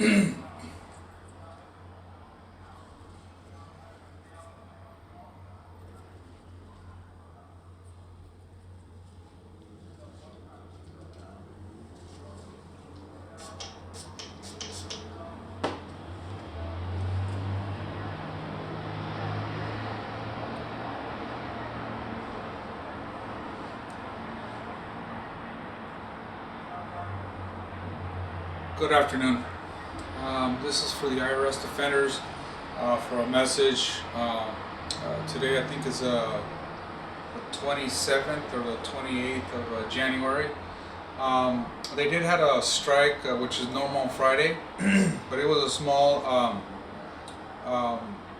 Good afternoon. This is for the IRS defenders for a message. Today I think is the 27th or the 28th of January. They did have a strike, which is normal on Friday, but it was a small,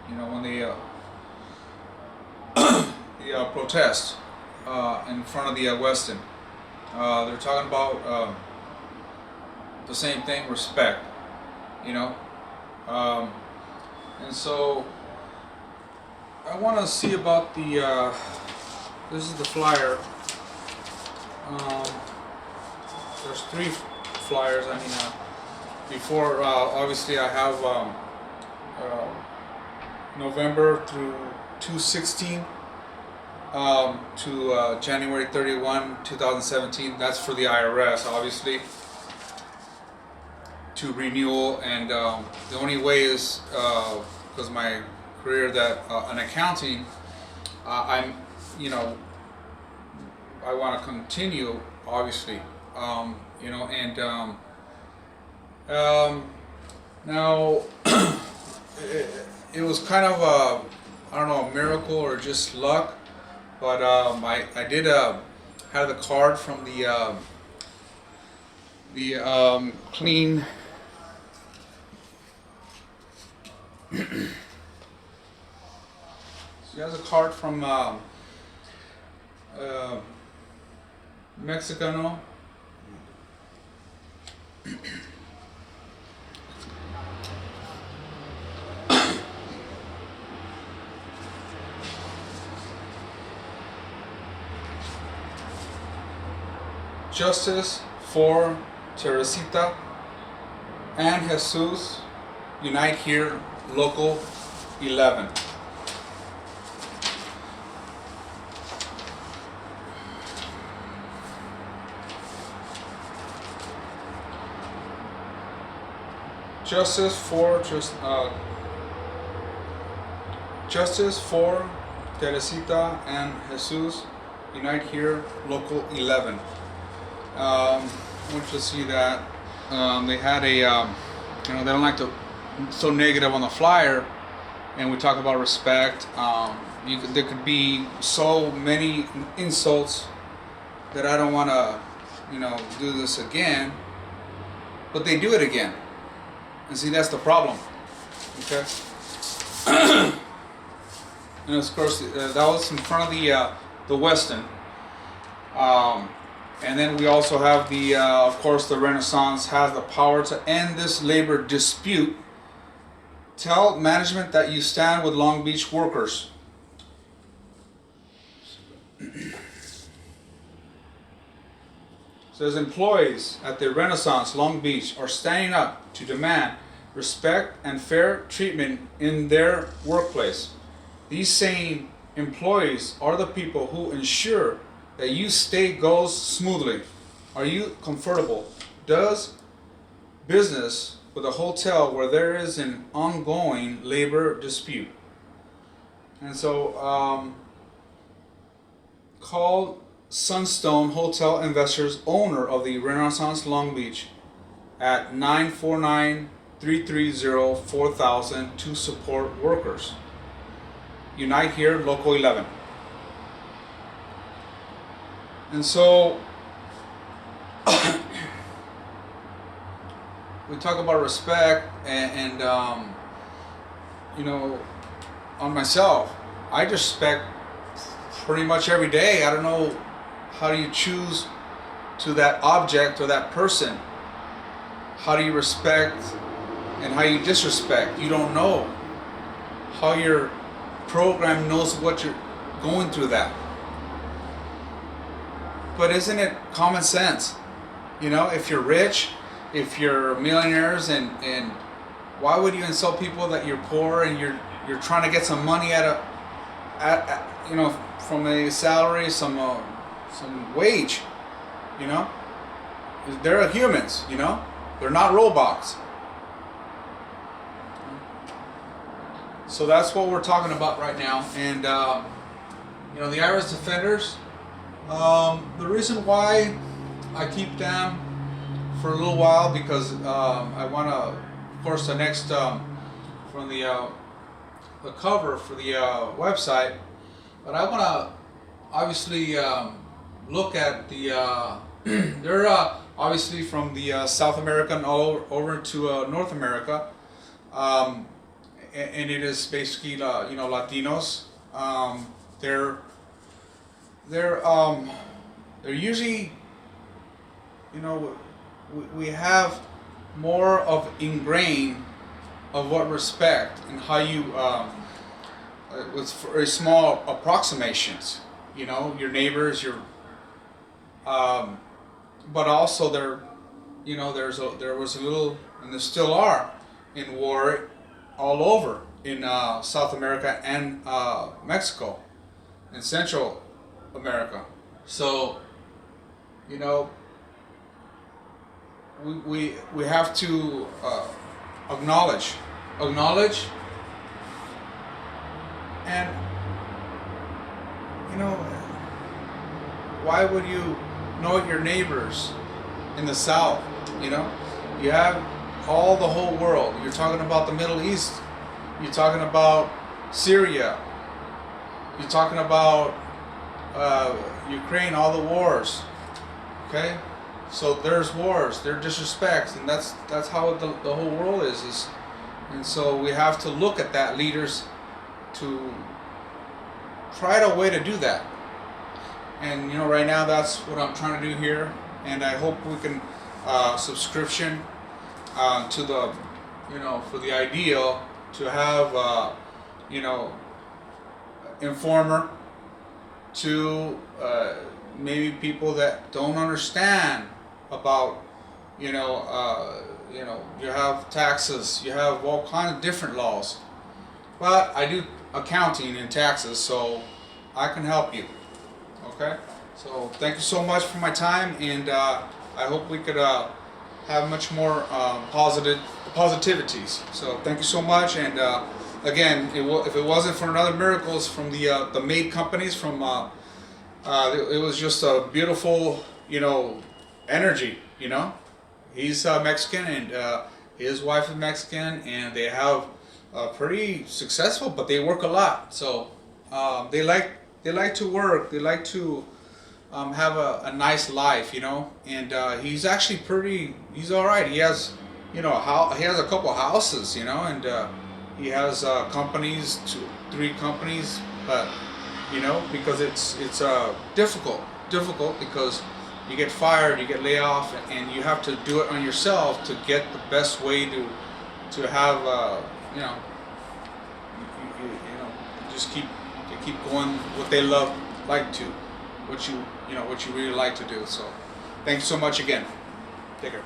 when they the protest in front of the Westin. They're talking about the same thing, respect, and so I want to see about the this is the flyer. There's 3 flyers. Before obviously I have November through 2/16 to January 31, 2017. That's for the IRS, obviously, to renewal, and the only way is because my career that in accounting, I want to continue, obviously, now it was kind of a miracle or just luck, but I did have the card from the clean. She has a card from Mexicano. Justice for Teresita and Jesus. Unite here, Local 11. Justice for Teresita and Jesus. Unite here, Local 11. I want you to see that they had a they don't like to so negative on the flyer, and we talk about respect. There could be so many insults that I don't want to do this again, but they do it again, and see, that's the problem. Okay. And of course that was in front of the Westin, and then we also have the of course the Renaissance has the power to end this labor dispute. Tell management that you stand with Long Beach workers. Says employees at the Renaissance Long Beach are standing up to demand respect and fair treatment in their workplace. These same employees are the people who ensure that your stay goes smoothly. Are you comfortable? Does business with a hotel where there is an ongoing labor dispute? And so call Sunstone Hotel Investors, owner of the Renaissance Long Beach, at 949-330-4000 to support workers. Unite here, Local 11. And so we talk about respect, and on myself, I respect pretty much every day. I don't know, how do you choose to that object or that person? How do you respect and how you disrespect? You don't know how your program knows what you're going through that. But isn't it common sense? If you're rich if you're millionaires, and why would you insult people that you're poor and you're trying to get some money at you know, from a salary, some wage, you know? They're humans, you know? They're not robots. So that's what we're talking about right now. And you know, the IRS defenders, the reason why I keep them for a little while, because I want to, of course, the next from the cover for the website, but I want to obviously look at the they're obviously from the South America and all over to North America, and it is basically you know, Latinos. They're usually, you know, we have more of ingrained of what respect and how you with very small approximations, you know, your neighbors, your but also there, you know, there was a little, and there still are, in war all over in South America and Mexico and Central America. So, you know, we have to acknowledge, and you know, why would you know your neighbors in the South? You know, you have all the whole world. You're talking about the Middle East. You're talking about Syria. You're talking about Ukraine, all the wars. Okay, so there's wars, there's disrespects, and that's how the whole world is. And so we have to look at that, leaders, to try a way to do that. And you know, right now that's what I'm trying to do here, and I hope we can subscription to the, you know, for the ideal to have you know, informer to maybe people that don't understand about, you know, you have taxes, you have all kinds of different laws, but I do accounting and taxes, so I can help you. Okay, so thank you so much for my time, and I hope we could have much more positivities. So thank you so much, and again, if it wasn't for another miracles from the maid companies from it was just a beautiful, you know, energy. You know, he's Mexican, and his wife is Mexican, and they have pretty successful, but they work a lot. So they like to work. They like to have a nice life, you know. And he's actually he's all right. He has, you know, he has a couple houses, you know, and he has companies, 3 companies, but you know, because it's difficult because you get fired, you get laid off, and you have to do it on yourself to get the best way to have you know, you know, just keep going what they what you really like to do. So thank you so much again. Take care.